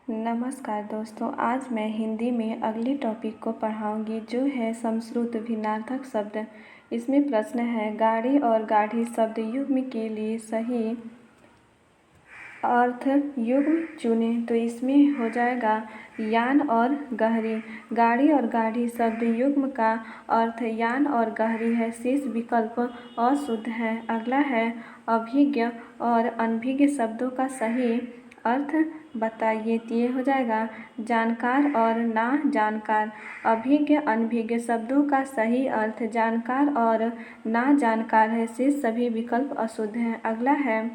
नमस्कार दोस्तों, आज मैं हिंदी में अगली टॉपिक को पढ़ाऊंगी जो है समश्रुत भिन्नार्थक शब्द। इसमें प्रश्न है, गाड़ी और गाढ़ी शब्द युग्म के लिए सही अर्थ युग्म चुने। तो इसमें हो जाएगा यान और गहरी। गाड़ी और गाढ़ी शब्द युग्म का अर्थ यान और गहरी है। शेष विकल्प अशुद्ध है। अगला है अभिज्ञ और अनभिज्ञ शब्दों का सही अर्थ बताइए। तो ये हो जाएगा जानकार और ना जानकार। अभिज्ञ अनभिज्ञ शब्दों का सही अर्थ जानकार और ना जानकार है। शेष सभी विकल्प अशुद्ध हैं। अगला है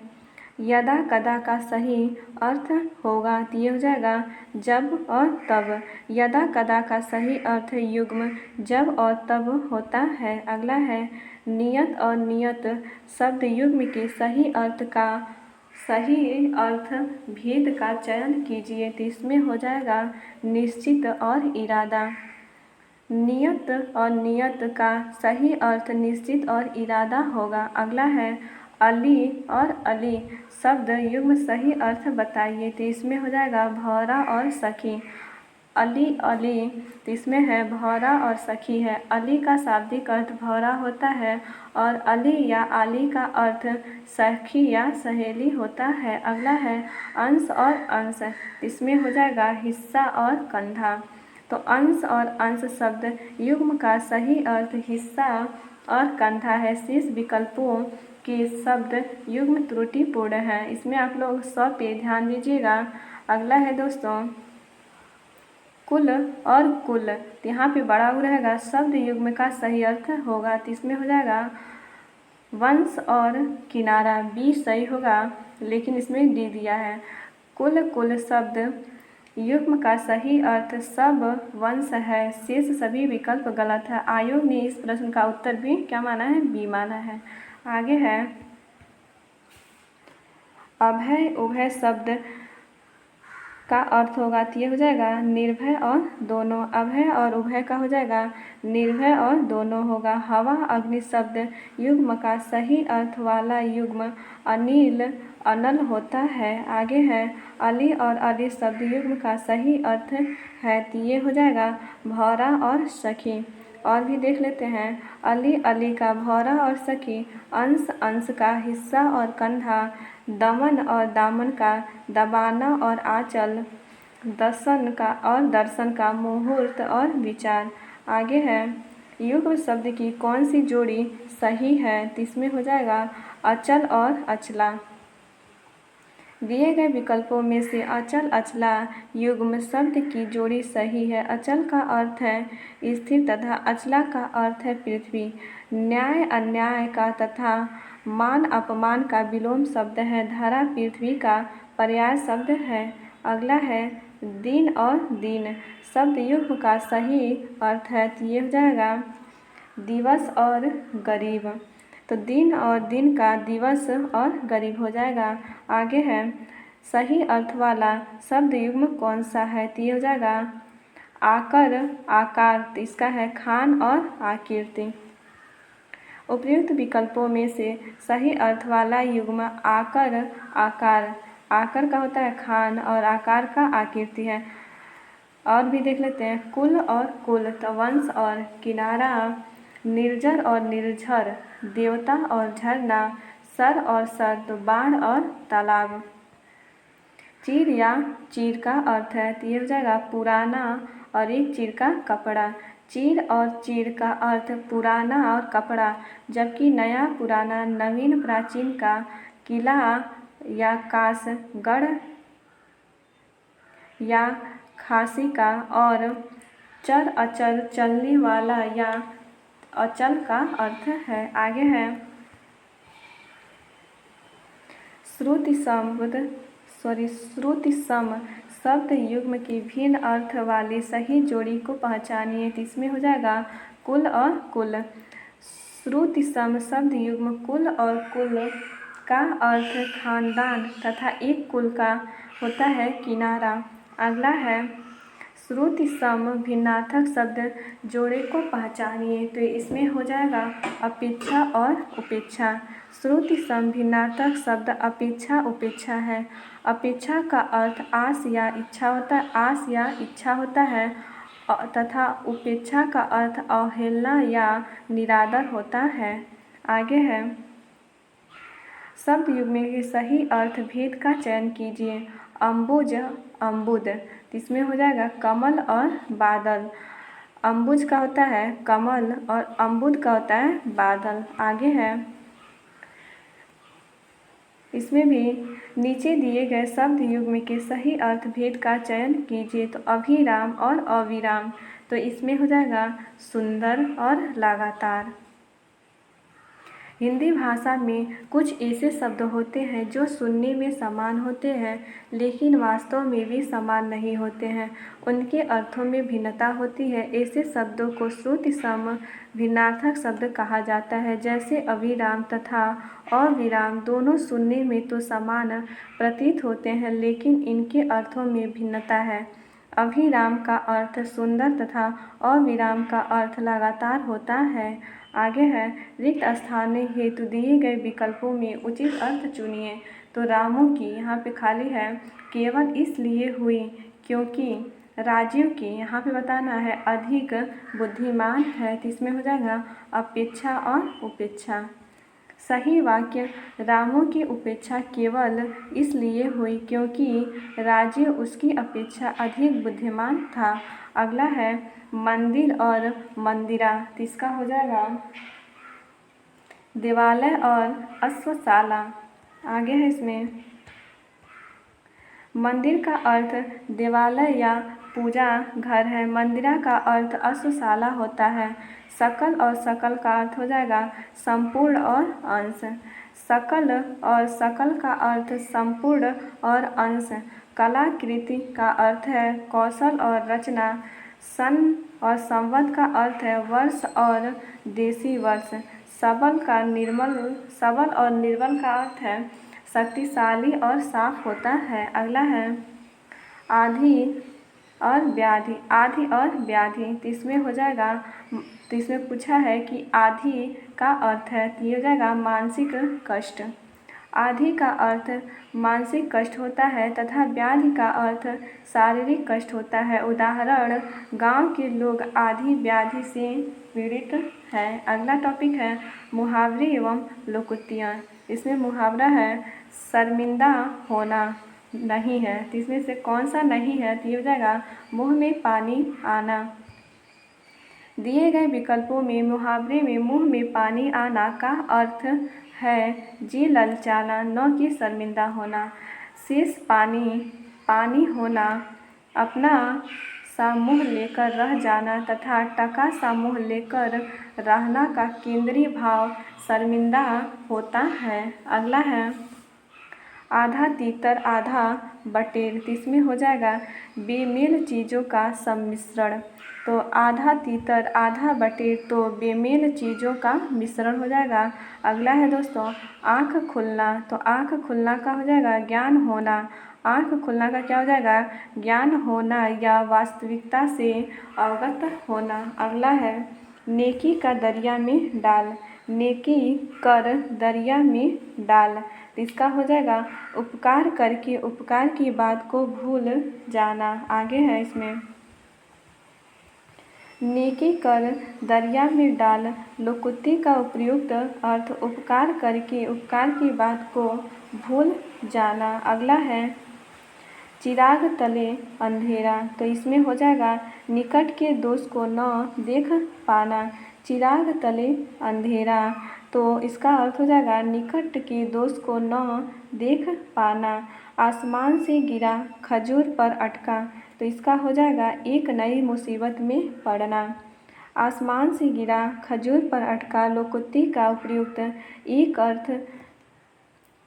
यदा कदा का सही अर्थ होगा। तो ये हो जाएगा जब और तब। यदा कदा का सही अर्थ युग्म जब और तब होता है। अगला है नियत और नियत शब्द युग्म के सही अर्थ का सही अर्थ भेद का चयन कीजिए। तो इसमें हो जाएगा निश्चित और इरादा। नियत और नियत का सही अर्थ निश्चित और इरादा होगा। अगला है अली और अली शब्द युग्म सही अर्थ बताइए। तो इसमें हो जाएगा भौरा और सखी। अली अली तो इसमें है भौरा और सखी है। अली का शाब्दिक अर्थ भौरा होता है और अली या आली का अर्थ सखी या सहेली होता है। अगला है अंश और अंश। इसमें हो जाएगा हिस्सा और कंधा। तो अंश और अंश शब्द युग्म का सही अर्थ हिस्सा और कंधा है। शेष विकल्पों के शब्द युग्म त्रुटिपूर्ण है। इसमें आप लोग 100 पे ध्यान दीजिएगा। अगला है दोस्तों कुल और कुल। तो यहाँ पे बड़ा उ रहेगा। शब्द युग्म का सही अर्थ होगा। तो इसमें हो जाएगा वंश और किनारा। बी सही होगा लेकिन इसमें डी दिया है। कुल कुल शब्द युग्म का सही अर्थ सब वंश है। शेष सभी विकल्प गलत है। आयोग ने इस प्रश्न का उत्तर भी क्या माना है? बी माना है। आगे है अभय उभय शब्द का अर्थ होगा। तो ये हो जाएगा निर्भय और दोनों। अभय और उभय का हो जाएगा निर्भय और दोनों होगा। हवा अग्नि शब्द युग्म का सही अर्थ वाला युग्म अनिल अनल होता है। आगे है अली और अली शब्द युग्म का सही अर्थ है। तो ये हो जाएगा भौरा और सखी। और भी देख लेते हैं अली अली का भौरा और सखी। अंश अंश का हिस्सा और कंधा। दमन और दामन का दबाना और आंचल। दर्शन का और दर्शन का मुहूर्त और विचार। आगे है युग्म शब्द की कौन सी जोड़ी सही है? तो इसमें हो जाएगा अचल और अचला। दिए गए विकल्पों में से अचल अचला युग्म शब्द की जोड़ी सही है। अचल का अर्थ है स्थिर तथा अचला का अर्थ है पृथ्वी। न्याय अन्याय का तथा मान अपमान का विलोम शब्द है। धरा पृथ्वी का पर्याय शब्द है। अगला है दिन और दिन शब्द युग्म का सही अर्थ है। तो ये हो जाएगा दिवस और गरीब। तो दिन और दिन का दिवस और गरीब हो जाएगा। आगे है सही अर्थ वाला शब्द युग्म कौन सा है? तो ये हो जाएगा आकर आकार। तो इसका है खान और आकीर्ति। उपयुक्त विकल्पों में से सही अर्थ वाला युग्म आकर आकार। आकर का होता है खान और आकार का आकीर्ति है। और भी देख लेते हैं कुल और कुल। तो वंश और किनारा। निर्जर और निर्झर। देवता और झरना। सर और सर तो बाढ़ और तालाब। चीर या चीर का अर्थ है। तो ये हो जाएगा पुराना और एक चीर का कपड़ा। चीर और चीर का अर्थ पुराना और कपड़ा, जबकि नया पुराना नवीन प्राचीन का किला या काश गढ़ या खासी का और चर अचल चलने वाला या अचल का अर्थ है। आगे है श्रुति सम शब्द युग्म की भिन्न अर्थ वाली सही जोड़ी को पहचानिए। तो इसमें हो जाएगा कुल और कुल। श्रुति सम शब्द युग्म कुल और कुल का अर्थ खानदान तथा एक कुल का होता है किनारा। अगला है श्रुति सम भिन्नार्थक शब्द जोड़े को पहचानिए। तो इसमें हो जाएगा अपेक्षा और उपेक्षा। श्रुति सम भिन्नार्थक शब्द अपेक्षा उपेक्षा है। अपेक्षा का अर्थ आस या इच्छा होता है तथा उपेक्षा का अर्थ अवहेलना या निरादर होता है। आगे है, शब्द युग्म के सही अर्थ भेद का चयन कीजिए। अम्बुज अम्बुद, इसमें हो जाएगा कमल और बादल। अम्बुज का होता है कमल और अम्बुद का होता है बादल। आगे है, इसमें भी नीचे दिए गए शब्द युग्म के सही अर्थ भेद का चयन कीजिए। तो अभिराम और अविराम, तो इसमें हो जाएगा सुंदर और लगातार। हिंदी भाषा में कुछ ऐसे शब्द होते हैं जो सुनने में समान होते हैं लेकिन वास्तव में भी समान नहीं होते हैं, उनके अर्थों में भिन्नता होती है। ऐसे शब्दों को श्रुति सम भिन्नार्थक शब्द कहा जाता है। जैसे अभिराम तथा अविराम दोनों सुनने में तो समान प्रतीत होते हैं लेकिन इनके अर्थों में भिन्नता है। अभिराम का अर्थ सुंदर तथा अविराम का अर्थ लगातार होता है। आगे है, रिक्त स्थान हेतु दिए गए विकल्पों में उचित अर्थ चुनिए। तो रामू की यहाँ पे खाली है केवल इसलिए हुई क्योंकि राजीव की यहाँ पे बताना है अधिक बुद्धिमान है। तो इसमें हो जाएगा अपेक्षा और उपेक्षा। सही वाक्य, रामू की उपेक्षा केवल इसलिए हुई क्योंकि राजीव उसकी अपेक्षा अधिक बुद्धिमान था। अगला है मंदिर और मंदिरा, तो इसका हो जाएगा देवालय और अश्वशाला। आगे है, इसमें मंदिर का अर्थ देवालय या पूजा घर है, मंदिरा का अर्थ अश्वशाला होता है। सकल और सकल का अर्थ हो जाएगा संपूर्ण और अंश। सकल और सकल का अर्थ संपूर्ण और अंश। कलाकृति का अर्थ है कौशल और रचना। सन और संवत का अर्थ है वर्ष और देशी वर्ष। सबल और निर्बल का अर्थ है शक्तिशाली और साफ होता है। अगला है आधी और व्याधि। तो इसमें हो जाएगा, तो इसमें पूछा है कि आधी का अर्थ है, तो ये हो जाएगा मानसिक कष्ट। आधी का अर्थ मानसिक कष्ट होता है तथा व्याधि का अर्थ शारीरिक कष्ट होता है। उदाहरण, गांव के लोग आधी व्याधि से पीड़ित हैं। अगला टॉपिक है मुहावरे एवं लोकोक्तियाँ। इसमें मुहावरा है शर्मिंदा होना नहीं है, तो इसमें से कौन सा नहीं है, तो ये हो जाएगा मुँह में पानी आना। दिए गए विकल्पों में मुहावरे में मुँह में पानी आना का अर्थ है जी ललचाना, न कि शर्मिंदा होना। शेष पानी होना, अपना सा मुँह लेकर रह जाना तथा टका सा मुँह लेकर रहना का केंद्रीय भाव शर्मिंदा होता है। अगला है आधा तीतर आधा बटेर, तो इसमें हो जाएगा बेमेल चीज़ों का सम्मिश्रण। तो आधा तीतर आधा बटेर, तो बेमेल चीज़ों का मिश्रण हो जाएगा। अगला है दोस्तों आँख खुलना, तो आँख खुलना का हो जाएगा ज्ञान होना। आँख खुलना का क्या हो जाएगा ज्ञान होना या वास्तविकता से अवगत होना। अगला है नेकी का दरिया में डाल, नेकी कर दरिया में डाल, तो इसका हो जाएगा उपकार करके उपकार की बात को भूल जाना। आगे है, इसमें नेकी कर दरिया में डाल लोकोक्ति का उपयुक्त अर्थ उपकार करके उपकार की बात को भूल जाना। अगला है चिराग तले अंधेरा, तो इसमें हो जाएगा निकट के दोष को न देख पाना। चिराग तले अंधेरा, तो इसका अर्थ हो जाएगा निकट के दोष को न देख पाना। आसमान से गिरा खजूर पर अटका, तो इसका हो जाएगा एक नई मुसीबत में पड़ना। आसमान से गिरा खजूर पर अटका लोकोक्ति का उपयुक्त एक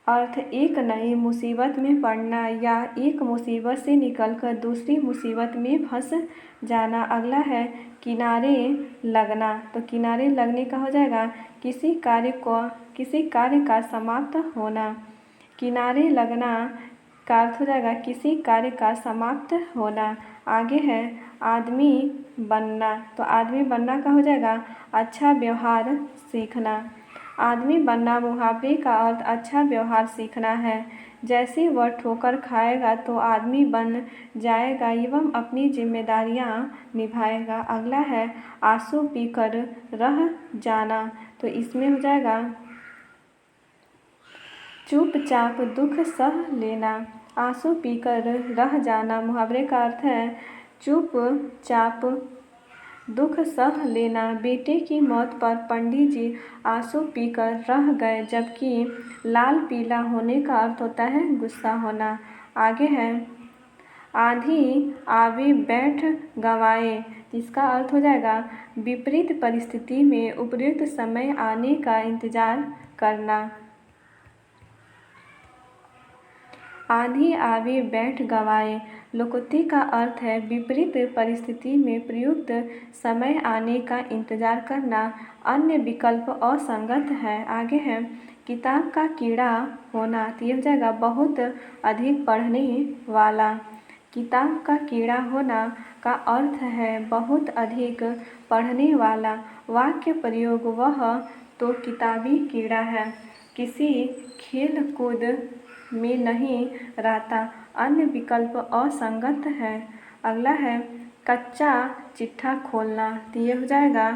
अर्थ एक नई मुसीबत में पड़ना या एक मुसीबत से निकलकर दूसरी मुसीबत में फंस जाना। अगला है किनारे लगना, तो किनारे लगने का हो जाएगा किसी कार्य का समाप्त होना। किनारे लगना का अर्थ हो जाएगा किसी कार्य का समाप्त होना। आगे है आदमी बनना, तो आदमी बनना का हो जाएगा अच्छा व्यवहार सीखना। आदमी बनना मुहावरे का अर्थ अच्छा व्यवहार सीखना है। जैसे वह ठोकर खाएगा तो आदमी बन जाएगा एवं अपनी जिम्मेदारियां निभाएगा। अगला है आंसू पीकर रह जाना, तो इसमें हो जाएगा चुपचाप दुख सह लेना। आंसू पीकर रह जाना मुहावरे का अर्थ है चुपचाप दुख सह लेना। बेटे की मौत पर पंडित जी आंसू पीकर रह गए, जबकि लाल पीला होने का अर्थ होता है गुस्सा होना। आगे है आंधी आवे बैठ गंवाए, इसका अर्थ हो जाएगा विपरीत परिस्थिति में उपयुक्त समय आने का इंतजार करना। आंधी आवे बैठ गंवाए लोकोक्ति का अर्थ है विपरीत परिस्थिति में प्रयुक्त समय आने का इंतजार करना। अन्य विकल्प असंगत है। आगे है किताब का कीड़ा होना, तो यह हो जाएगा बहुत अधिक पढ़ने वाला। किताब का कीड़ा होना का अर्थ है बहुत अधिक पढ़ने वाला। वाक्य प्रयोग वह तो किताबी कीड़ा है, किसी खेल कूद में नहीं रहता। अन्य विकल्प असंगत है। अगला है कच्चा चिट्ठा खोलना, तो ये हो जाएगा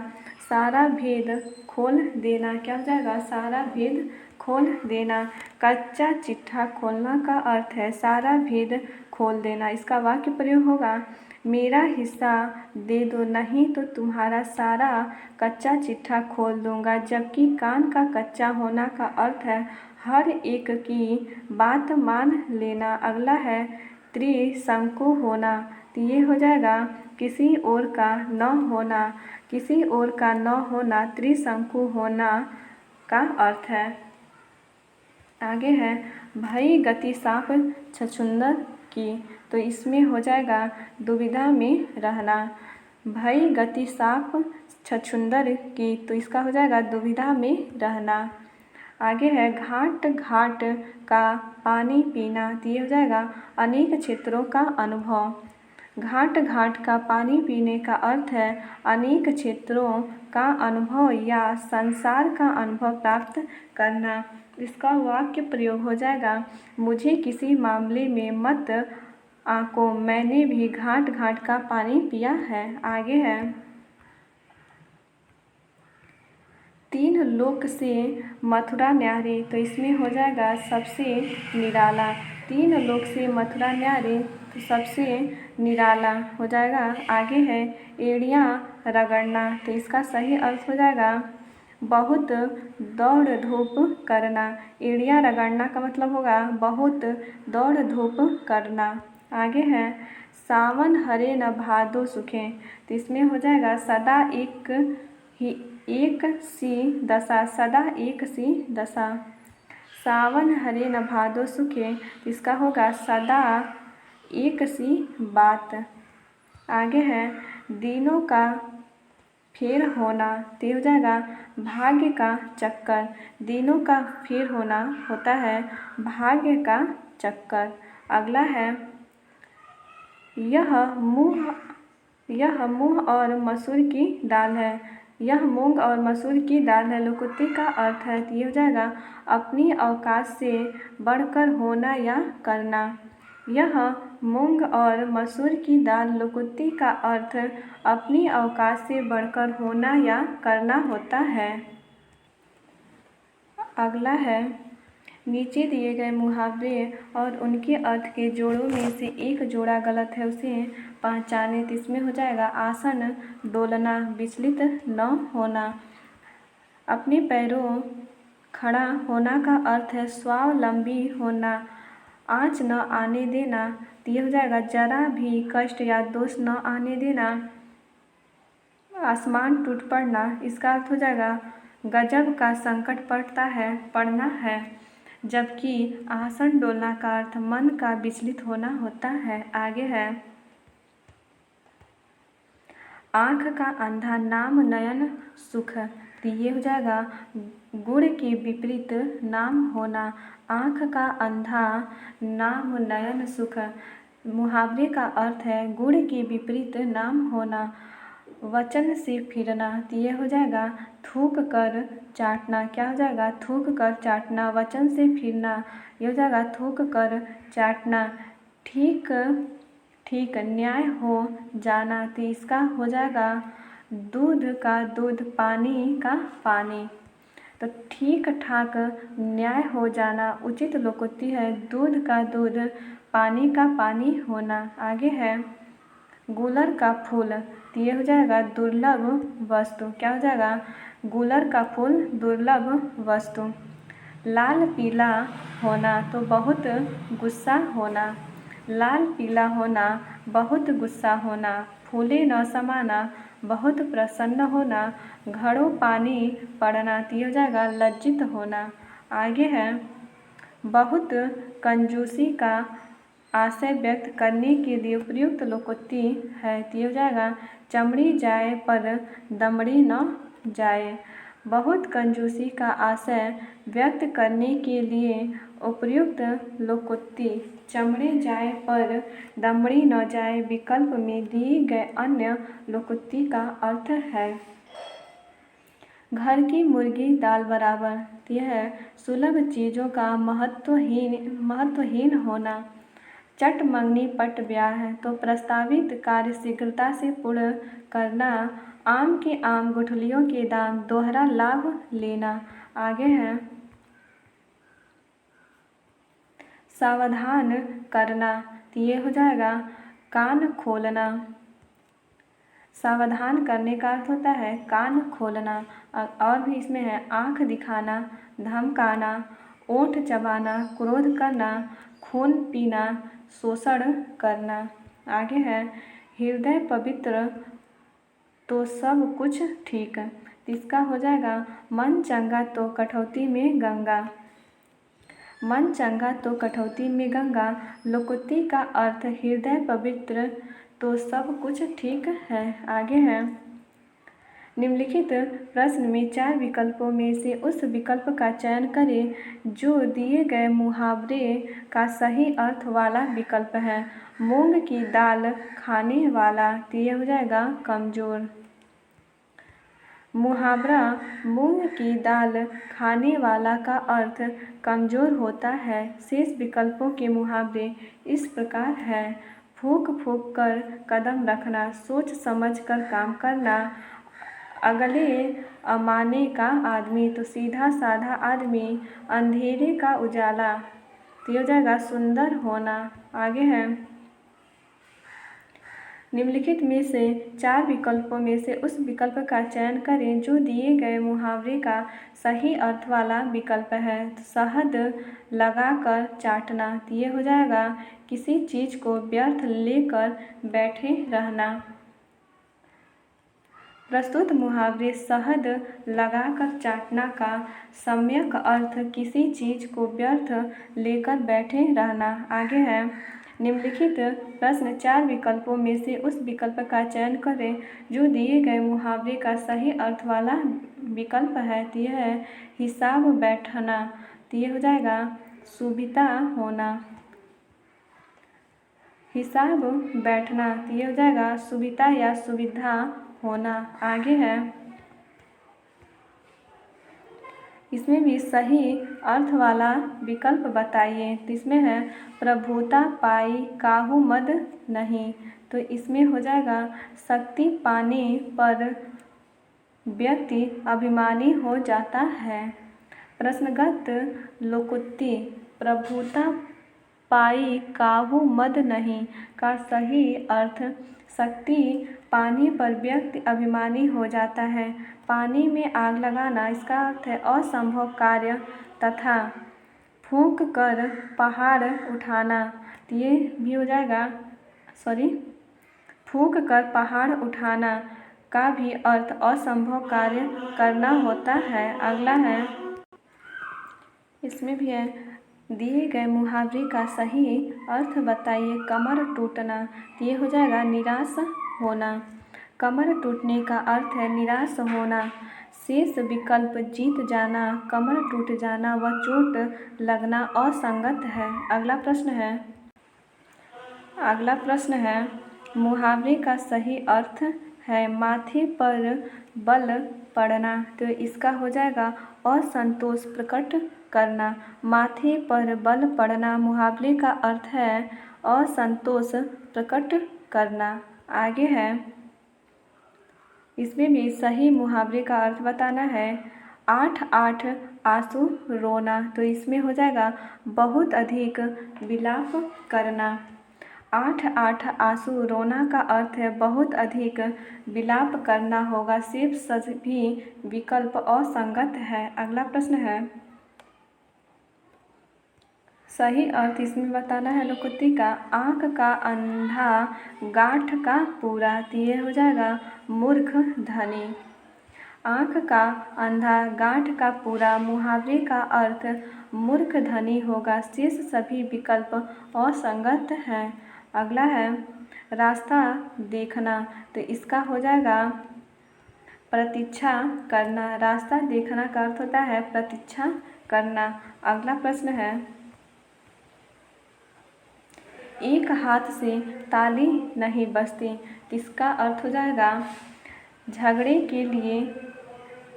सारा भेद खोल देना। क्या हो जाएगा सारा भेद खोल देना। कच्चा चिट्ठा खोलना का अर्थ है सारा भेद खोल देना। इसका वाक्य प्रयोग होगा मेरा हिस्सा दे दो, नहीं तो तुम्हारा सारा कच्चा चिट्ठा खोल दूंगा। जबकि कान का कच्चा होना का अर्थ है हर एक की बात मान लेना। अगला है त्रिशंकु होना, तो ये हो जाएगा किसी और का न होना। किसी और का न होना त्रिशंकु होना का अर्थ है। आगे है भई गति साप छछूंदर की, तो इसमें हो जाएगा दुविधा में रहना। भई गति साप छछूंदर की, तो इसका हो जाएगा दुविधा में रहना। आगे है घाट घाट का पानी पीना, तो ये हो जाएगा अनेक क्षेत्रों का अनुभव। घाट घाट का पानी पीने का अर्थ है अनेक क्षेत्रों का अनुभव या संसार का अनुभव प्राप्त करना। इसका वाक्य प्रयोग हो जाएगा मुझे किसी मामले में मत आको, मैंने भी घाट घाट का पानी पिया है। आगे है तीन लोक से मथुरा न्यारे, तो इसमें हो जाएगा सबसे निराला। तीन लोक से मथुरा न्यारे, तो सबसे निराला हो जाएगा। आगे है एड़ियाँ रगड़ना, तो इसका सही अर्थ हो जाएगा बहुत दौड़ धूप करना। एड़ियाँ रगड़ना का मतलब होगा बहुत दौड़ धूप करना। आगे है सावन हरे न भादो सुखे, तो इसमें हो जाएगा सदा एक सी दशा। सदा एक सी दशा। सावन हरे न भादो सुखे, इसका होगा सदा एक सी बात। आगे है दिनों का फेर होना, तो हो जाएगा भाग्य का चक्कर। दिनों का फेर होना होता है भाग्य का चक्कर। अगला है यह मूंग और मसूर की दाल है। यह मूंग और मसूर की दाल है लोकोक्ति का अर्थ है, तो ये हो जाएगा अपनी औकात से बढ़कर होना या करना। यह मूंग और मसूर की दाल लोकोक्ति का अर्थ अपनी औकात से बढ़कर होना या करना होता है। अगला है नीचे दिए गए मुहावरे और उनके अर्थ के जोड़ों में से एक जोड़ा गलत है, उसे पहचाने। तो इसमें हो जाएगा आसन डोलना, विचलित न होना। अपने पैरों खड़ा होना का अर्थ है स्वावलंबी होना, आँच न आने देना। तो ये हो जाएगा जरा भी कष्ट या दोष न आने देना। आसमान टूट पड़ना, इसका अर्थ हो जाएगा गजब का संकट पड़ना है। जबकि आसन डोलना का अर्थ मन का विचलित होना होता है। आगे है आँख का अंधा नाम नयन सुख, तो ये हो जाएगा गुड़ के विपरीत नाम होना। आँख का अंधा नाम नयन सुख। मुहावरे का अर्थ है गुड़ के विपरीत नाम होना। वचन से फिरना, तो ये हो जाएगा थूक कर चाटना। क्या हो जाएगा? थूक कर चाटना। वचन से फिरना, ये हो जाएगा थूक कर चाटना। ठीक ठीक न्याय हो जाना, तो इसका हो जाएगा दूध का दूध, पानी का पानी। तो ठीक ठाक न्याय हो जाना उचित लोकोक्ति है। दूध का दूध, पानी का पानी होना। आगे है गुलर का फूल, तो ये हो जाएगा दुर्लभ वस्तु। क्या हो जाएगा? गुलर का फूल दुर्लभ वस्तु। लाल पीला होना, तो बहुत गुस्सा होना। लाल पीला होना, बहुत गुस्सा होना। फूले न समाना, बहुत प्रसन्न होना। घड़ों पानी पड़ना, तो ये हो जाएगा लज्जित होना। आगे है बहुत कंजूसी का आशय व्यक्त करने के लिए उपयुक्त लोकोक्ति है, तो ये हो जाएगा चमड़ी जाए पर दमड़ी न जाए। बहुत कंजूसी का आशय व्यक्त करने के लिए उपयुक्त लोकोक्ति चमड़े जाए पर दमड़ी न जाए विकल्प में दिए गए अन्य लोकोक्ति का अर्थ है। घर की मुर्गी दाल बराबर, तो यह है सुलभ चीज़ों का महत्वहीन होना। चट मंगनी पट ब्याह है, तो प्रस्तावित कार्य शीघ्रता से पूर्ण करना। आम के आम गुठलियों के दाम, दोहरा लाभ लेना। आगे है सावधान करना, तो ये हो जाएगा कान खोलना। सावधान करने का अर्थ होता है कान खोलना। और भी इसमें है आँख दिखाना, धमकाना, ओठ चबाना, क्रोध करना, खून पीना, शोषण करना। आगे है हृदय पवित्र तो सब कुछ ठीक। इसका हो जाएगा मन चंगा तो कठौती में गंगा। मन चंगा तो कठौती में गंगा। लोकोक्ति का अर्थ हृदय पवित्र तो सब कुछ ठीक है। आगे है निम्नलिखित प्रश्न में 4 विकल्पों में से उस विकल्प का चयन करें जो दिए गए मुहावरे का सही अर्थ वाला विकल्प है। मूंग की दाल खाने वाला, तो ये हो जाएगा कमज़ोर। मुहावरा मूंग की दाल खाने वाला का अर्थ कमज़ोर होता है। शेष विकल्पों के मुहावरे इस प्रकार हैं। फूंक फूंक कर कदम रखना, सोच समझ कर काम करना, अगले अमाने का आदमी, तो सीधा साधा आदमी, अंधेरे का उजाला, तो ये हो जाएगा सुंदर होना। आगे है निम्नलिखित में से 4 विकल्पों में से उस विकल्प का चयन करें जो दिए गए मुहावरे का सही अर्थ वाला विकल्प है। शहद लगाकर चाटना, तो ये हो जाएगा किसी चीज़ को व्यर्थ लेकर बैठे रहना। प्रस्तुत मुहावरे शहद लगाकर चाटना का सम्यक अर्थ किसी चीज़ को व्यर्थ लेकर बैठे रहना। आगे है निम्नलिखित प्रश्न 4 विकल्पों में से उस विकल्प का चयन करें जो दिए गए मुहावरे का सही अर्थ वाला विकल्प है। तो यह है हिसाब बैठना, तो ये हो जाएगा सुविधा होना। हिसाब बैठना, तो ये हो जाएगा सुविधा या सुविधा होना। आगे है इसमें भी सही अर्थ वाला विकल्प बताइए। तो इसमें है प्रभुता पाई काहू मद नहीं, तो इसमें हो जाएगा शक्ति पाने पर व्यक्ति अभिमानी हो जाता है। प्रश्नगत लोकोक्ति प्रभुता पाई काहू मद नहीं का सही अर्थ शक्ति पाने पर व्यक्ति अभिमानी हो जाता है। पानी में आग लगाना, इसका अर्थ है असंभव कार्य तथा फूंक कर पहाड़ उठाना, तो ये भी हो जाएगा फूंक कर पहाड़ उठाना का भी अर्थ असंभव कार्य करना होता है। अगला है इसमें भी है दिए गए मुहावरे का सही अर्थ बताइए। कमर टूटना, तो ये हो जाएगा निराश होना। कमर टूटने का अर्थ है निराश होना। शेष विकल्प जीत जाना, कमर टूट जाना व चोट लगना असंगत है। अगला प्रश्न है मुहावरे का सही अर्थ है माथे पर बल पड़ना, तो इसका हो जाएगा असंतोष प्रकट करना। माथे पर बल पड़ना मुहावरे का अर्थ है असंतोष प्रकट करना। आगे है, इसमें भी सही मुहावरे का अर्थ बताना है। 8 आंसू रोना, तो इसमें हो जाएगा बहुत अधिक विलाप करना। 8 आंसू रोना का अर्थ है बहुत अधिक विलाप करना होगा। सिर्फ सभी विकल्प असंगत है। अगला प्रश्न है सही अर्थ इसमें बताना है लोकोक्ति का। आँख का अंधा गांठ का पूरा, तो ये हो जाएगा मूर्ख धनी। आँख का अंधा गांठ का पूरा मुहावरे का अर्थ मूर्ख धनी होगा। शेष सभी विकल्प असंगत हैं। अगला है रास्ता देखना, तो इसका हो जाएगा प्रतीक्षा करना। रास्ता देखना का अर्थ होता है प्रतीक्षा करना। अगला प्रश्न है एक हाथ से ताली नहीं बजती, इसका अर्थ हो जाएगा झगड़े के लिए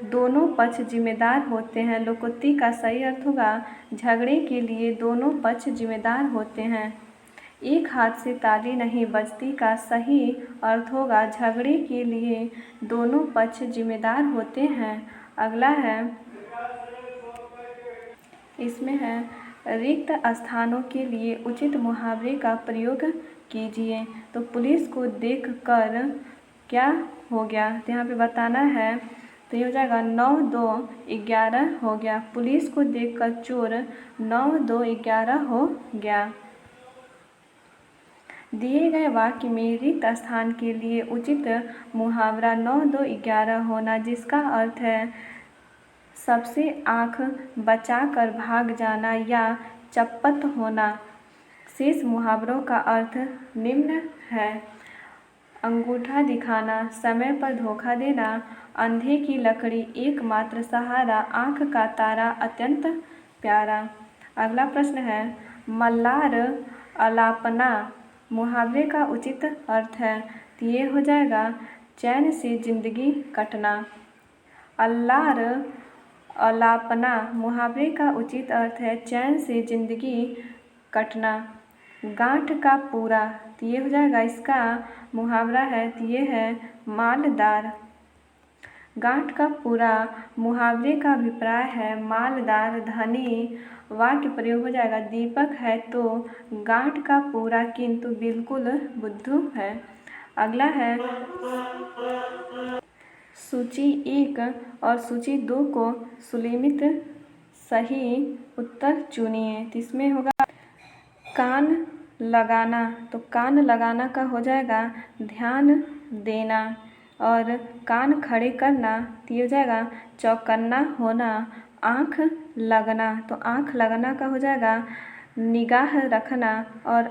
दोनों पक्ष जिम्मेदार होते हैं। लोकोक्ति का सही अर्थ होगा झगड़े के लिए दोनों पक्ष जिम्मेदार होते हैं। एक हाथ से ताली नहीं बजती का सही अर्थ होगा झगड़े के लिए दोनों पक्ष जिम्मेदार होते हैं। अगला है, इसमें है रिक्त स्थानों के लिए उचित मुहावरे का प्रयोग कीजिए। तो पुलिस को देखकर क्या हो गया, तो यहाँ पे बताना है, तो ये हो जाएगा 9-2-11 हो गया। पुलिस को देखकर चोर 9-2-11 हो गया। दिए गए वाक्य में रिक्त स्थान के लिए उचित मुहावरा 9-2-11 होना, जिसका अर्थ है सबसे आँख बचाकर भाग जाना या चप्पत होना। शेष मुहावरों का अर्थ निम्न है। अंगूठा दिखाना, समय पर धोखा देना, अंधे की लकड़ी एकमात्र सहारा, आँख का तारा अत्यंत प्यारा। अगला प्रश्न है मल्लार अलापना मुहावरे का उचित अर्थ है, तो ये हो जाएगा चैन से जिंदगी कटना। अल्लार अलापना मुहावरे का उचित अर्थ है चैन से जिंदगी कटना। गांठ का पूरा, तो ये हो जाएगा इसका मुहावरा है, तो ये है मालदार। गांठ का पूरा मुहावरे का अभिप्राय है मालदार धनी। वाक्य प्रयोग हो जाएगा दीपक है तो गांठ का पूरा किंतु बिल्कुल बुद्धू है। अगला है सूची 1 और सूची 2 को सुलिमित सही उत्तर चुनिए। तो इसमें होगा कान लगाना, तो कान लगाना का हो जाएगा ध्यान देना। और कान खड़े करना, तो ये हो जाएगा चौकन्ना होना। आँख लगना, तो आँख लगना का हो जाएगा निगाह रखना। और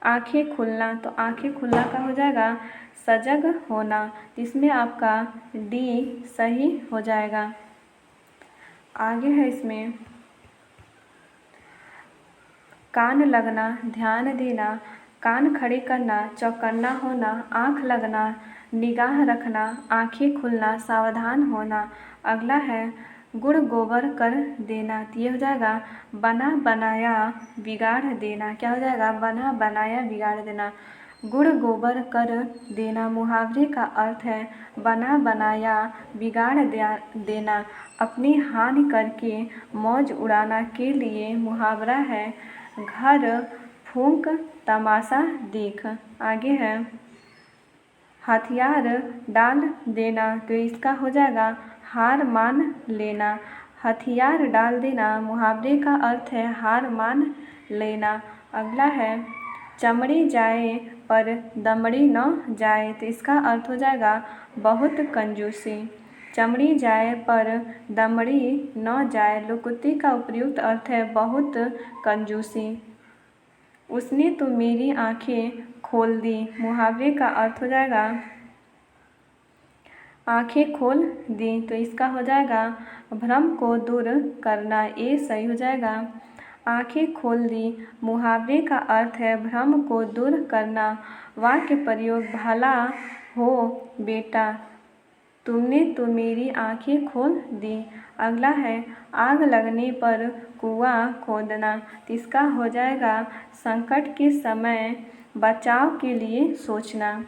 आँखें खुलना, तो आँखें खुलना का हो जाएगा सजग होना। इसमें आपका डी सही हो जाएगा। आगे है इसमें कान लगना ध्यान देना, कान खड़े करना चौकन्ना होना, आँख लगना निगाह रखना, आँखें खुलना सावधान होना। अगला है गुड़ गोबर कर देना, तो ये हो जाएगा बना बनाया बिगाड़ देना। क्या हो जाएगा बना बनाया बिगाड़ देना। गुड़ गोबर कर देना मुहावरे का अर्थ है बना बनाया बिगाड़ देना। अपनी हानि करके मौज उड़ाना के लिए मुहावरा है घर फूंक तमाशा देख। आगे है हथियार डाल देना, तो इसका हो जाएगा हार मान लेना। हथियार डाल देना मुहावरे का अर्थ है हार मान लेना। अगला है चमड़ी जाए पर दमड़ी न जाए, तो इसका अर्थ हो जाएगा बहुत कंजूसी। चमड़ी जाए पर दमड़ी न जाए लोकोक्ति का उपयुक्त अर्थ है बहुत कंजूसी। उसने तो मेरी आंखें खोल दी मुहावरे का अर्थ हो जाएगा आंखें खोल दी, तो इसका हो जाएगा भ्रम को दूर करना, ये सही हो जाएगा। आंखें खोल दी मुहावरे का अर्थ है भ्रम को दूर करना। वाक्य प्रयोग भला हो बेटा, तुमने तो मेरी आंखें खोल दी। अगला है आग लगने पर कुआं खोदना, तो इसका हो जाएगा संकट के समय बचाव के लिए सोचना।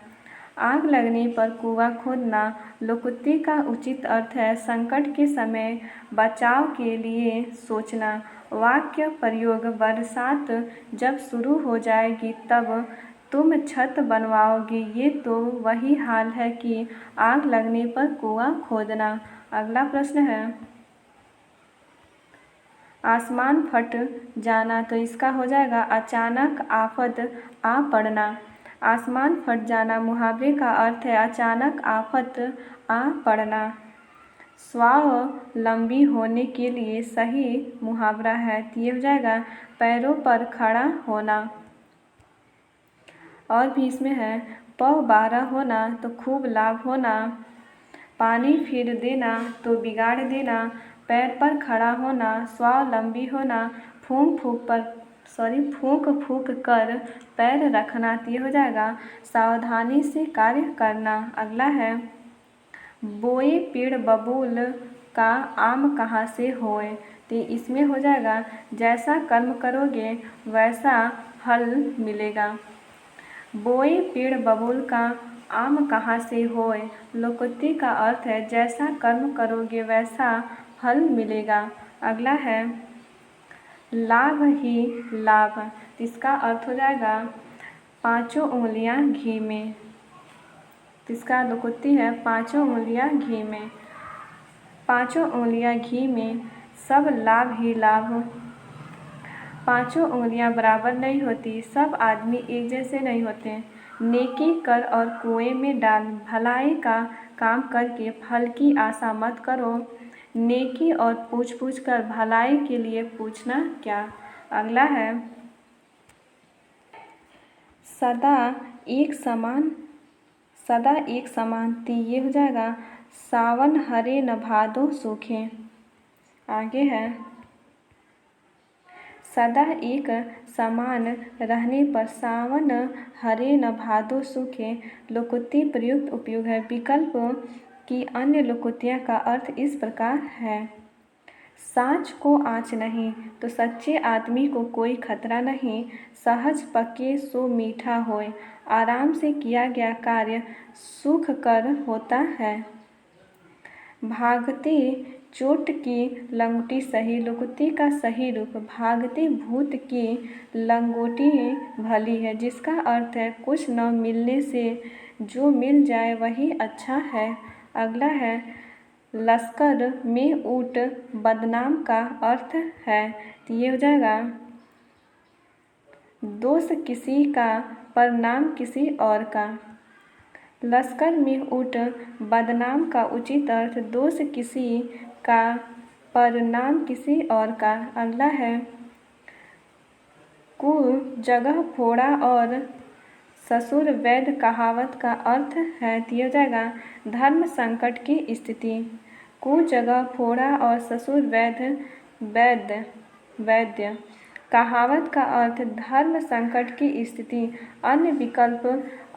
आग लगने पर कुआं खोदना लोकोक्ति का उचित अर्थ है संकट के समय बचाव के लिए सोचना। वाक्य प्रयोग बरसात जब शुरू हो जाएगी तब तुम छत बनवाओगे, ये तो वही हाल है कि आग लगने पर कुआं खोदना। अगला प्रश्न है आसमान फट जाना, तो इसका हो जाएगा अचानक आफत आ पड़ना। आसमान फट जाना मुहावरे का अर्थ है अचानक आफत आ पड़ना। स्वावलंबी होने के लिए सही मुहावरा है, तो ये हो जाएगा पैरों पर खड़ा होना। और भी इसमें है पौ बारह होना, तो खूब लाभ होना। पानी फेर देना, तो बिगाड़ देना। पैर पर खड़ा होना, स्वावलंबी होना। फूंक फूंक कर पैर रखना, तो ये हो जाएगा सावधानी से कार्य करना। अगला है बोए पेड़ बबूल का आम कहाँ से होए, तो इसमें हो जाएगा जैसा कर्म करोगे वैसा फल मिलेगा। बोए पेड़ बबूल का आम कहाँ से होए, लोकोक्ति का अर्थ है जैसा कर्म करोगे वैसा फल मिलेगा। अगला है लाभ ही लाभ, इसका अर्थ हो जाएगा पांचों उंगलियां घी में, इसका लोकोक्ति है पांचों उंगलियां घी में। पांचों उंगलियां घी में सब लाभ ही लाभ। पांचों उंगलियां बराबर नहीं होती, सब आदमी एक जैसे नहीं होते। नेकी कर और कुएं में डाल, भलाई का काम करके फल की आशा मत करो। नेकी और पूछ पूछ कर भलाई के लिए पूछना क्या। अगला है सदा एक समान, तो ये हो जाएगा सावन हरे न भादो सूखे। आगे है सदा एक समान रहने पर सावन हरे न भादो सूखे, लोकोक्ति प्रयुक्त उपयोग है। विकल्प की अन्य लोकोक्तियाँ का अर्थ इस प्रकार है साँच को आँच नहीं, तो सच्चे आदमी को कोई खतरा नहीं। सहज पके सो मीठा होए, आराम से किया गया कार्य सुख कर होता है। भागते चोट की लंगोटी सही, लोकोक्ति का सही रूप भागते भूत की लंगोटी भली है, जिसका अर्थ है कुछ न मिलने से जो मिल जाए वही अच्छा है। अगला है लश्कर में ऊँट बदनाम का अर्थ है, तो ये हो जाएगा दोष किसी का पर नाम किसी और का। लश्कर में ऊँट बदनाम का उचित अर्थ दोष किसी का पर नाम किसी और का। अगला है कु जगह फोड़ा और ससुर वैद्य कहावत का अर्थ है, तो ये हो जाएगा धर्म संकट की स्थिति। कु जगह फोड़ा और ससुर वैद्य कहावत का अर्थ धर्म संकट की स्थिति। अन्य विकल्प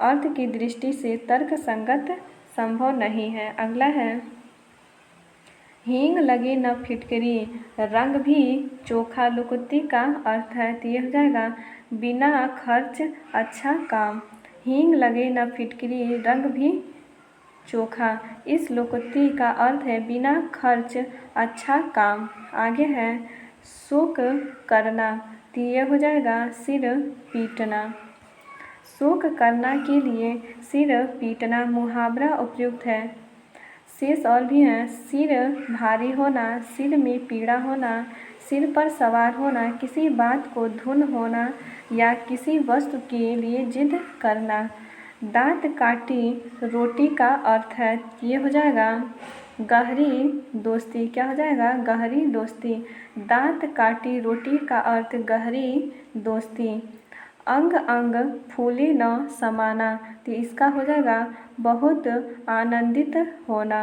अर्थ की दृष्टि से तर्क संगत संभव नहीं है। अगला है हींग लगे न फिटकरी रंग भी चोखा, लोकोक्ति का अर्थ है, तो ये हो जाएगा बिना खर्च अच्छा काम। हींग लगे न फिटकरी रंग भी चोखा, इस लोकोक्ति का अर्थ है बिना खर्च अच्छा काम। आगे है शोक करना, तो ये हो जाएगा सिर पीटना। शोक करना के लिए सिर पीटना मुहावरा उपयुक्त है। शेष और भी हैं सिर भारी होना, सिर में पीड़ा होना, सिर पर सवार होना, किसी बात को धुन होना या किसी वस्तु के लिए जिद करना। दांत काटी रोटी का अर्थ है, ये हो जाएगा गहरी दोस्ती। क्या हो जाएगा गहरी दोस्ती। दांत काटी रोटी का अर्थ गहरी दोस्ती। अंग अंग फूले न समाना, तो इसका हो जाएगा बहुत आनंदित होना।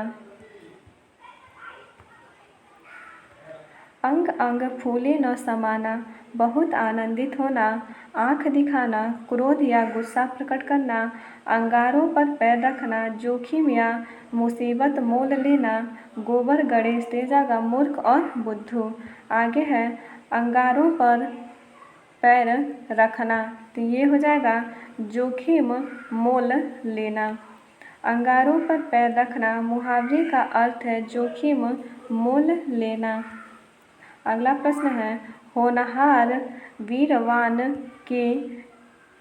अंग अंग फूले न समाना, बहुत आनंदित होना। आँख दिखाना, क्रोध या गुस्सा प्रकट करना। अंगारों पर पैर रखना, जोखिम या मुसीबत मोल लेना। गोबर गणेश, तो ये जाएगा मूर्ख और बुद्धू। आगे है अंगारों पर पैर रखना, तो ये हो जाएगा जोखिम मोल लेना। अंगारों पर पैर रखना मुहावरे का अर्थ है जोखिम मोल लेना। अगला प्रश्न है होनहार वीरवान के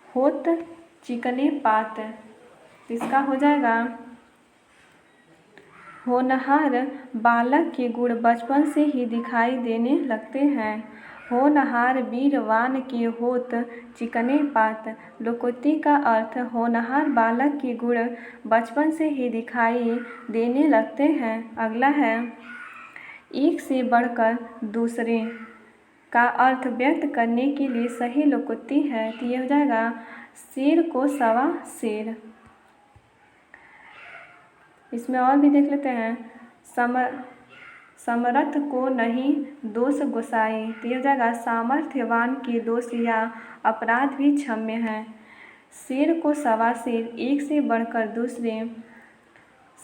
होत चिकने पात, इसका हो जाएगा होनहार बालक के गुण बचपन से ही दिखाई देने लगते हैं। होनहार वीरवान के होत चिकने पात, लोकोक्ति का अर्थ होनहार बालक के गुण बचपन से ही दिखाई देने लगते हैं। अगला है एक से बढ़कर दूसरे का अर्थ व्यक्त करने के लिए सही लोकोक्ति है, तो ये हो जाएगा शेर को सवा शेर। इसमें और भी देख लेते हैं समर्थ को नहीं दोष गोसाई, तो ये हो जाएगा सामर्थ्यवान के दोष या अपराध भी क्षम्य हैं। शेर को सवा शेर, एक से बढ़कर दूसरे।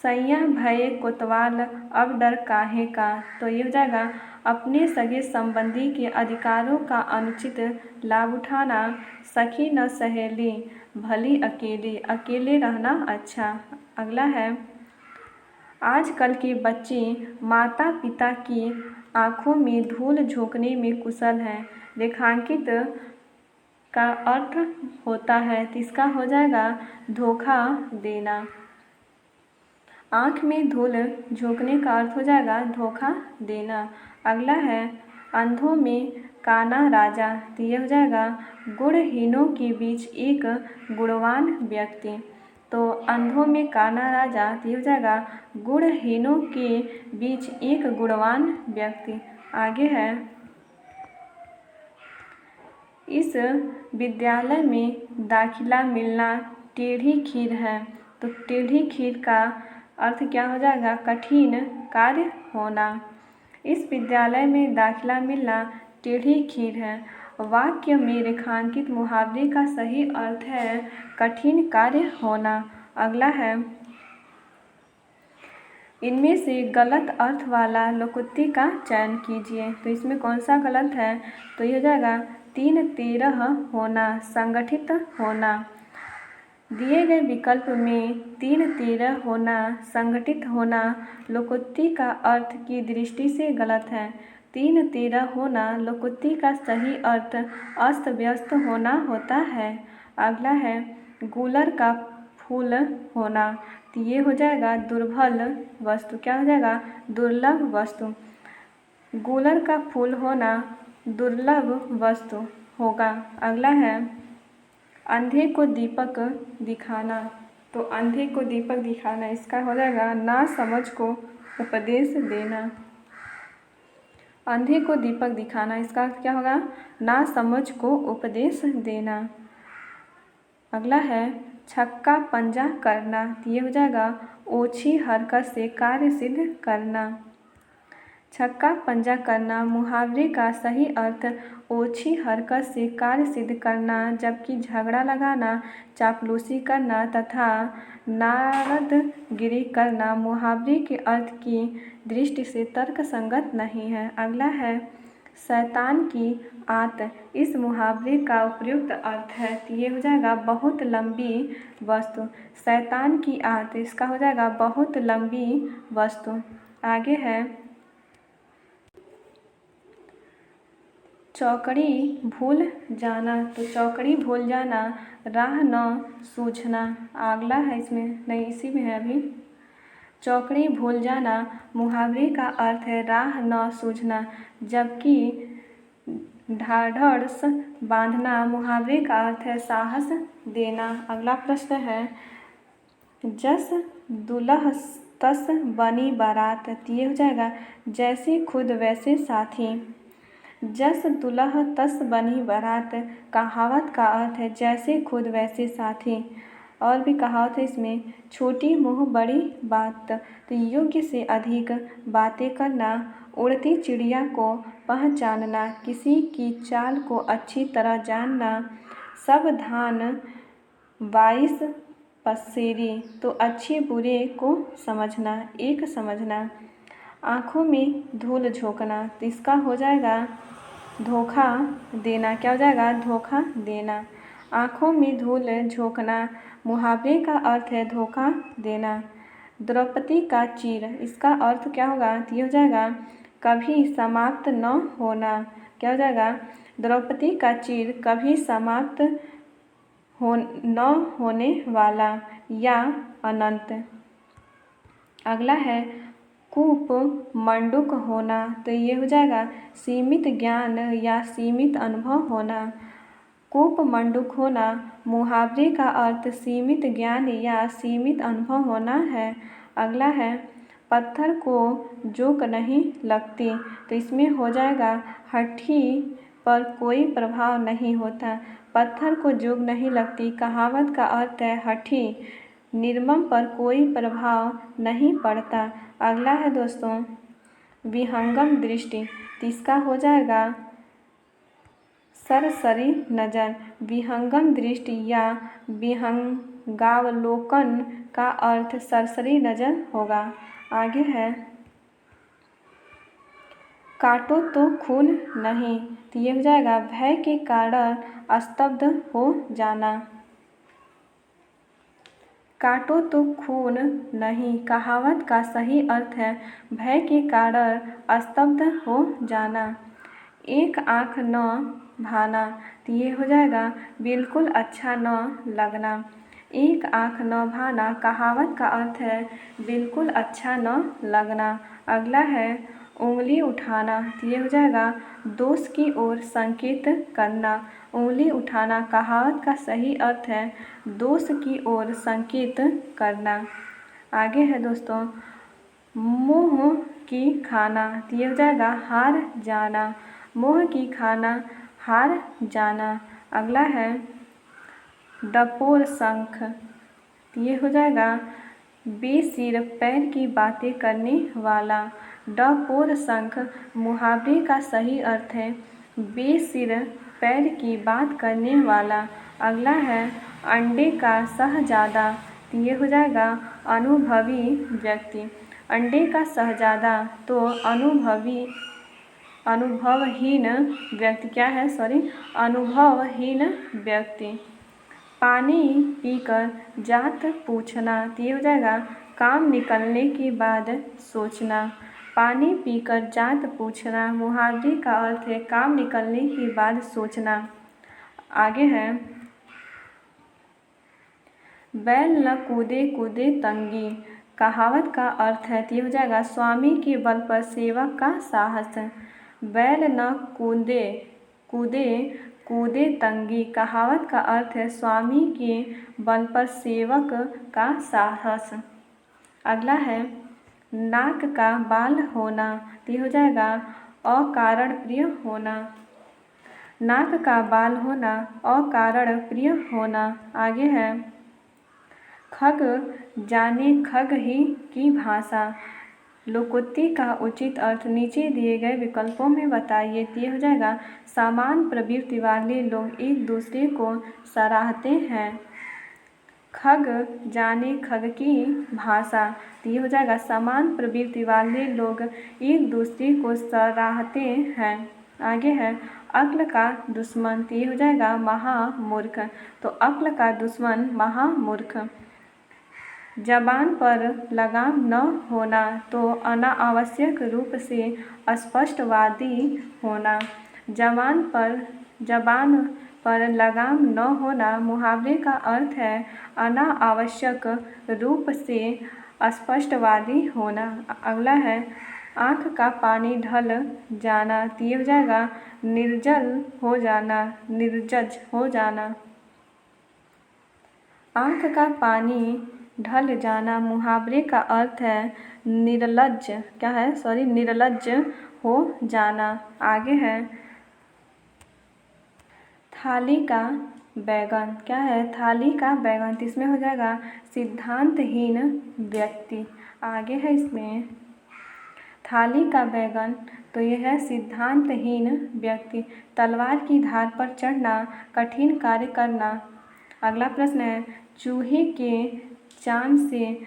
सैया भये कोतवाल, अब डर काहे का, तो ये हो जाएगा अपने सगे संबंधी के अधिकारों का अनुचित लाभ उठाना। सखी न सहेली, भली अकेली, अकेले रहना अच्छा। अगला है आजकल के बच्चे माता पिता की आँखों में धूल झोंकने में कुशल हैं। रेखांकित का अर्थ होता है, तो इसका हो जाएगा धोखा देना। आँख में धूल झोंकने का अर्थ हो जाएगा धोखा देना। अगला है अंधों में काना राजा, तो यह हो जाएगा गुणहीनों के बीच एक गुणवान व्यक्ति। तो अंधों में काना राजा, तो यह हो जाएगा गुणहीनों के बीच एक गुणवान व्यक्ति। आगे है इस विद्यालय में दाखिला मिलना टेढ़ी खीर है, तो टेढ़ी खीर का अर्थ क्या हो जाएगा कठिन कार्य होना। इस विद्यालय में दाखिला मिलना टेढ़ी खीर है। वाक्य में रेखांकित मुहावरे का सही अर्थ है कठिन कार्य होना। अगला है इनमें से गलत अर्थ वाला लोकोक्ति का चयन कीजिए, तो इसमें कौन सा गलत है, तो ये हो जाएगा 3-13 होना, संगठित होना। दिए गए विकल्प में 3-13 होना, संगठित होना लोकोक्ति का अर्थ की दृष्टि से गलत है। 3-13 होना लोकोक्ति का सही अर्थ अस्त व्यस्त होना होता है। अगला है गूलर का फूल होना, तो ये हो जाएगा दुर्बल वस्तु, क्या हो जाएगा दुर्लभ वस्तु। गूलर का फूल होना दुर्लभ वस्तु होगा। अगला है अंधे को दीपक दिखाना, तो अंधे को दीपक दिखाना इसका हो जाएगा ना समझ को उपदेश देना। अंधे को दीपक दिखाना इसका क्या होगा ना समझ को उपदेश देना। अगला है छक्का पंजा करना, तो ये हो जाएगा ओछी हरकत से कार्य सिद्ध करना। छक्का पंजा करना मुहावरे का सही अर्थ ओछी हरकत से कार्य सिद्ध करना, जबकि झगड़ा लगाना, चापलूसी करना तथा नारदगिरी करना मुहावरे के अर्थ की दृष्टि से तर्क संगत नहीं है। अगला है शैतान की आंत, इस मुहावरे का उपयुक्त अर्थ है, तो ये हो जाएगा बहुत लंबी वस्तु। शैतान की आंत इसका हो जाएगा बहुत लंबी वस्तु। आगे है चौकड़ी भूल जाना, तो चौकड़ी भूल जाना राह न सूझना। अगला है इसमें नहीं इसी में है अभी चौकड़ी भूल जाना मुहावरे का अर्थ है राह न सूझना, जबकि ढाढ़स बांधना मुहावरे का अर्थ है साहस देना। अगला प्रश्न है जस दुल्ह तस बनी बारात, तो ये हो जाएगा जैसे खुद वैसे साथी। जस दुल्हा तस बनी बारात, कहावत का अर्थ है जैसे खुद वैसे साथी। और भी कहावत है इसमें, छोटी मुँह बड़ी बात, तो योग्य से अधिक बातें करना, उड़ती चिड़िया को पहचानना, किसी की चाल को अच्छी तरह जानना, सब धान 22 पसेरी, तो अच्छे बुरे को समझना, एक समझना। आँखों में धूल झोंकना, तो इसका हो जाएगा धोखा देना। क्या हो जाएगा? धोखा देना। आँखों में धूल झोंकना मुहावरे का अर्थ है धोखा देना। द्रौपदी का चीर, इसका अर्थ क्या होगा? तो ये हो जाएगा कभी समाप्त न होना। क्या हो जाएगा? द्रौपदी का चीर कभी समाप्त न होने वाला या अनंत। अगला है कूप मंडूक होना, तो ये हो जाएगा सीमित ज्ञान या सीमित अनुभव होना। कूप मंडूक होना मुहावरे का अर्थ सीमित ज्ञान या सीमित अनुभव होना है। अगला है पत्थर को जोक नहीं लगती, तो इसमें हो जाएगा हठी पर कोई प्रभाव नहीं होता। पत्थर को जोक नहीं लगती, कहावत का अर्थ है हठी, निर्मम पर कोई प्रभाव नहीं पड़ता। अगला है दोस्तों विहंगम दृष्टि, तो इसका हो जाएगा सरसरी नज़र। विहंगम दृष्टि या विहंगावलोकन का अर्थ सरसरी नज़र होगा। आगे है काटो तो खून नहीं, तो ये हो जाएगा भय के कारण स्तब्ध हो जाना। काटो तो खून नहीं, कहावत का सही अर्थ है भय के कारण स्तब्ध हो जाना। एक आँख न भाना, तो ये हो जाएगा बिल्कुल अच्छा न लगना। एक आँख न भाना, कहावत का अर्थ है बिल्कुल अच्छा न लगना। अगला है उंगली उठाना, तो ये हो जाएगा दोष की ओर संकेत करना। उंगली उठाना, कहावत का सही अर्थ है दोष की ओर संकेत करना। आगे है दोस्तों मोह की खाना, तो ये हो जाएगा हार जाना। मोह की खाना, हार जाना। अगला है डपोर शंख, तो ये हो जाएगा बेसिर पैर की बातें करने वाला। डपोर शंख मुहावरे का सही अर्थ है बेसिर पैर की बात करने वाला। अगला है अंडे का शहजादा, तो ये हो जाएगा अनुभवी व्यक्ति। अंडे का शहजादा तो अनुभवहीन व्यक्ति। क्या है? अनुभवहीन व्यक्ति। पानी पीकर जात पूछना, तो ये हो जाएगा काम निकलने के बाद सोचना। पानी पीकर जात पूछना मुहावरे का अर्थ है काम निकलने के बाद सोचना। आगे है बैल न कूदे कूदे तंगी, कहावत का अर्थ है, तो ये हो जाएगा स्वामी के बल पर सेवक का साहस। बैल न कूदे कूदे कूदे तंगी, कहावत का अर्थ है स्वामी के बल पर सेवक का साहस। अगला है नाक का बाल होना, तो ये हो जाएगा अकारण प्रिय होना। नाक का बाल होना, अकारण प्रिय होना। आगे है खग जाने खग ही की भाषा, लोकोक्ति का उचित अर्थ नीचे दिए गए विकल्पों में बताइए। तो ये हो जाएगा समान प्रवृत्ति वाले लोग एक दूसरे को सराहते हैं। खग जाने खग की भाषा, तो ये हो जाएगा समान प्रवृत्ति वाले लोग एक दूसरे को सराहते हैं। आगे है अक्ल का दुश्मन, तो ये हो जाएगा महामूर्ख। तो अक्ल का दुश्मन महामूर्ख। जबान पर लगाम न होना, तो अनावश्यक रूप से स्पष्टवादी होना। जबान पर लगाम न होना मुहावरे का अर्थ है अनावश्यक रूप से स्पष्टवादी होना। अगला है आँख का पानी ढल जाना, तो ये हो जाएगा निर्जल हो जाना, निर्जज हो जाना। आँख का पानी ढल जाना मुहावरे का अर्थ है निर्लज्ज। क्या है? निर्लज्ज हो जाना। आगे है थाली का बैगन, क्या है, थाली का बैगन, तो इसमें हो जाएगा सिद्धांतहीन व्यक्ति। आगे है इसमें थाली का बैगन, तो यह है सिद्धांतहीन व्यक्ति। तलवार की धार पर चढ़ना, कठिन कार्य करना। अगला प्रश्न है चूहे के चाम से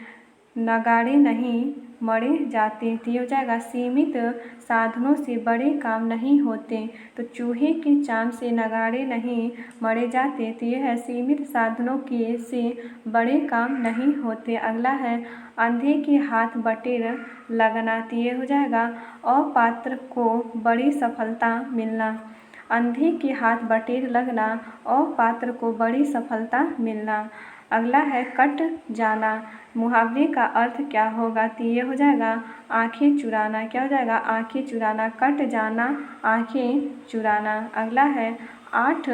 नगाड़े नहीं मढ़े जाते, तो ये हो जाएगा सीमित साधनों से बड़े काम नहीं होते। तो चूहे के चाम से नगाड़े नहीं मढ़े जाते, तो यह है सीमित साधनों के से बड़े काम नहीं होते। अगला है अंधे के हाथ बटेर लगना, तो ये हो जाएगा अपात्र को बड़ी सफलता मिलना। अंधे के हाथ बटेर लगना, अपात्र को बड़ी सफलता मिलना। अगला है कट जाना, मुहावरे का अर्थ क्या होगा, तो ये हो जाएगा आंखें चुराना। क्या हो जाएगा, आंखें चुराना। कट जाना, आंखें चुराना। अगला है 8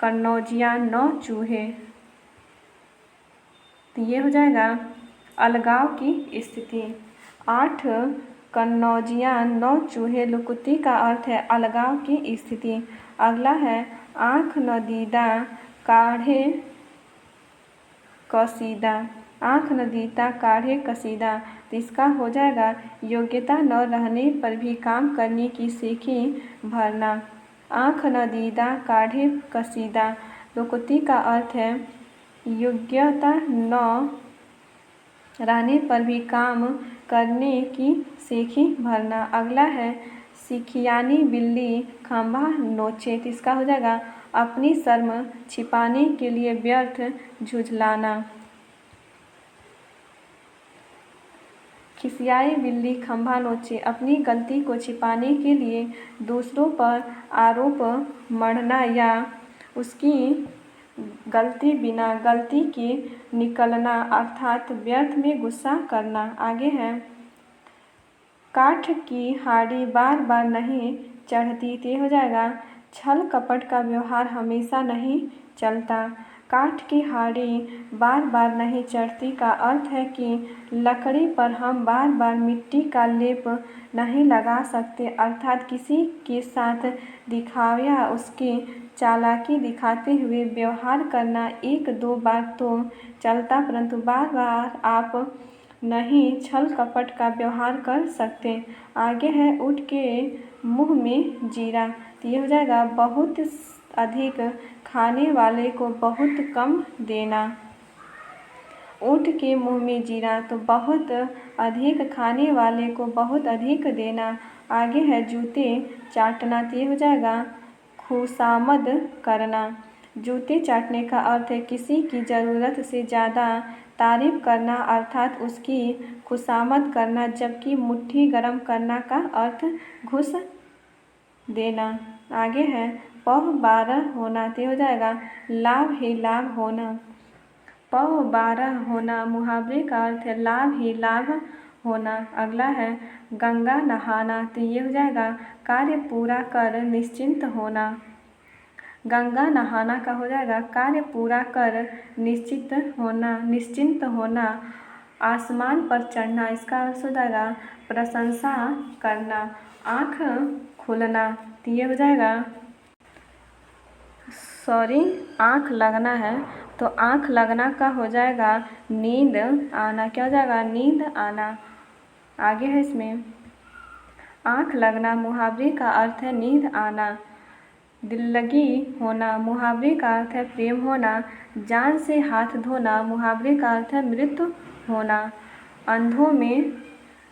कन्नौजियाँ 9 चूहे, तो ये हो जाएगा अलगाव की स्थिति। 8 कन्नौजियाँ 9 चूहे, लुकुती का अर्थ है अलगाव की स्थिति। अगला है आँख न दीदा काढ़े कसीदा, आँख न दीदा काढ़े कसीदा, तो इसका हो जाएगा योग्यता न रहने पर भी काम करने की सीखें भरना। आँख न दीदा काढ़े कसीदा, लुकुती का अर्थ है योग्यता न रहने पर भी काम करने की सीखें भरना। अगला है सिखियानी बिल्ली खंभा नोचे, तो इसका हो जाएगा अपनी शर्म छिपाने के लिए व्यर्थ झुझलाना। खिसियाई बिल्ली खंभा नोचे, अपनी गलती को छिपाने के लिए दूसरों पर आरोप मढ़ना या उसकी गलती बिना गलती के निकलना, अर्थात व्यर्थ में गुस्सा करना। आगे है काठ की हाड़ी बार बार नहीं चढ़ती, तो हो जाएगा छल कपट का व्यवहार हमेशा नहीं चलता। काठ की हाड़ी बार बार नहीं चढ़ती का अर्थ है कि लकड़ी पर हम बार बार मिट्टी का लेप नहीं लगा सकते, अर्थात किसी के साथ दिखावा या उसकी चालाकी दिखाते हुए व्यवहार करना 1-2 बार तो चलता, परंतु बार बार आप नहीं छल कपट का व्यवहार कर सकते। आगे है ऊँट के मुँह में जीरा, तो ये हो जाएगा बहुत अधिक खाने वाले को बहुत कम देना। ऊँट के मुँह में जीरा, तो बहुत अधिक खाने वाले को बहुत अधिक देना। आगे है जूते चाटना, तो ये हो जाएगा खुशामद करना। जूते चाटने का अर्थ है किसी की ज़रूरत से ज़्यादा तारीफ करना, अर्थात उसकी खुशामद करना, जबकि मुट्ठी गरम करना का अर्थ घूस देना। आगे है पह 12 होना, तो हो जाएगा लाभ ही लाभ होना। पह 12 होना मुहावरे का अर्थ है लाभ ही लाभ होना। अगला है गंगा नहाना, तो ये हो जाएगा कार्य पूरा कर निश्चिंत होना। गंगा नहाना का हो जाएगा कार्य पूरा कर निश्चित होना, निश्चिंत होना। आसमान पर चढ़ना, इसका अर्थ हो जाएगा प्रशंसा करना। आँख खुलना, तो ये हो जाएगा आँख लगना है, तो आँख लगना का हो जाएगा नींद आना। क्या हो जाएगा, नींद आना। आगे है इसमें आँख लगना मुहावरे का अर्थ है नींद आना। दिल लगी होना मुहावरे का अर्थ है प्रेम होना। जान से हाथ धोना मुहावरे का अर्थ है मृत्यु होना। अंधों में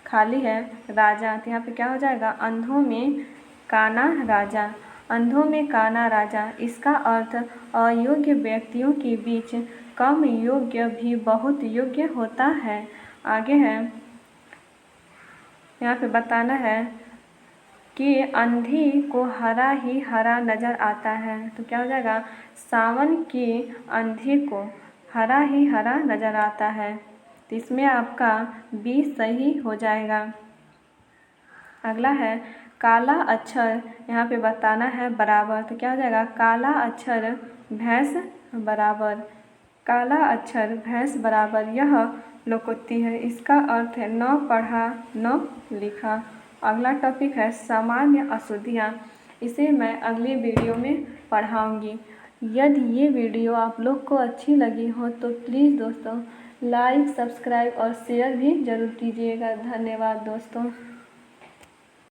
खाली है राजा, तो यहाँ पे क्या हो जाएगा अंधों में काना राजा। अंधों में काना राजा, इसका अर्थ अयोग्य व्यक्तियों के बीच कम योग्य भी बहुत योग्य होता है। आगे है यहाँ पे बताना है कि अंधी को हरा ही हरा नज़र आता है, तो क्या हो जाएगा सावन के अंधे को हरा ही हरा नज़र आता है, तो इसमें आपका बी सही हो जाएगा। अगला है काला अक्षर, यहाँ पे बताना है बराबर, तो क्या हो जाएगा काला अक्षर भैंस बराबर। काला अक्षर भैंस बराबर यह लोकोक्ति है, इसका अर्थ है न पढ़ा न लिखा। अगला टॉपिक है सामान्य अशुद्धियाँ, इसे मैं अगले वीडियो में पढ़ाऊँगी। यदि ये वीडियो आप लोग को अच्छी लगी हो तो प्लीज़ दोस्तों लाइक, सब्सक्राइब और शेयर भी ज़रूर कीजिएगा। धन्यवाद दोस्तों।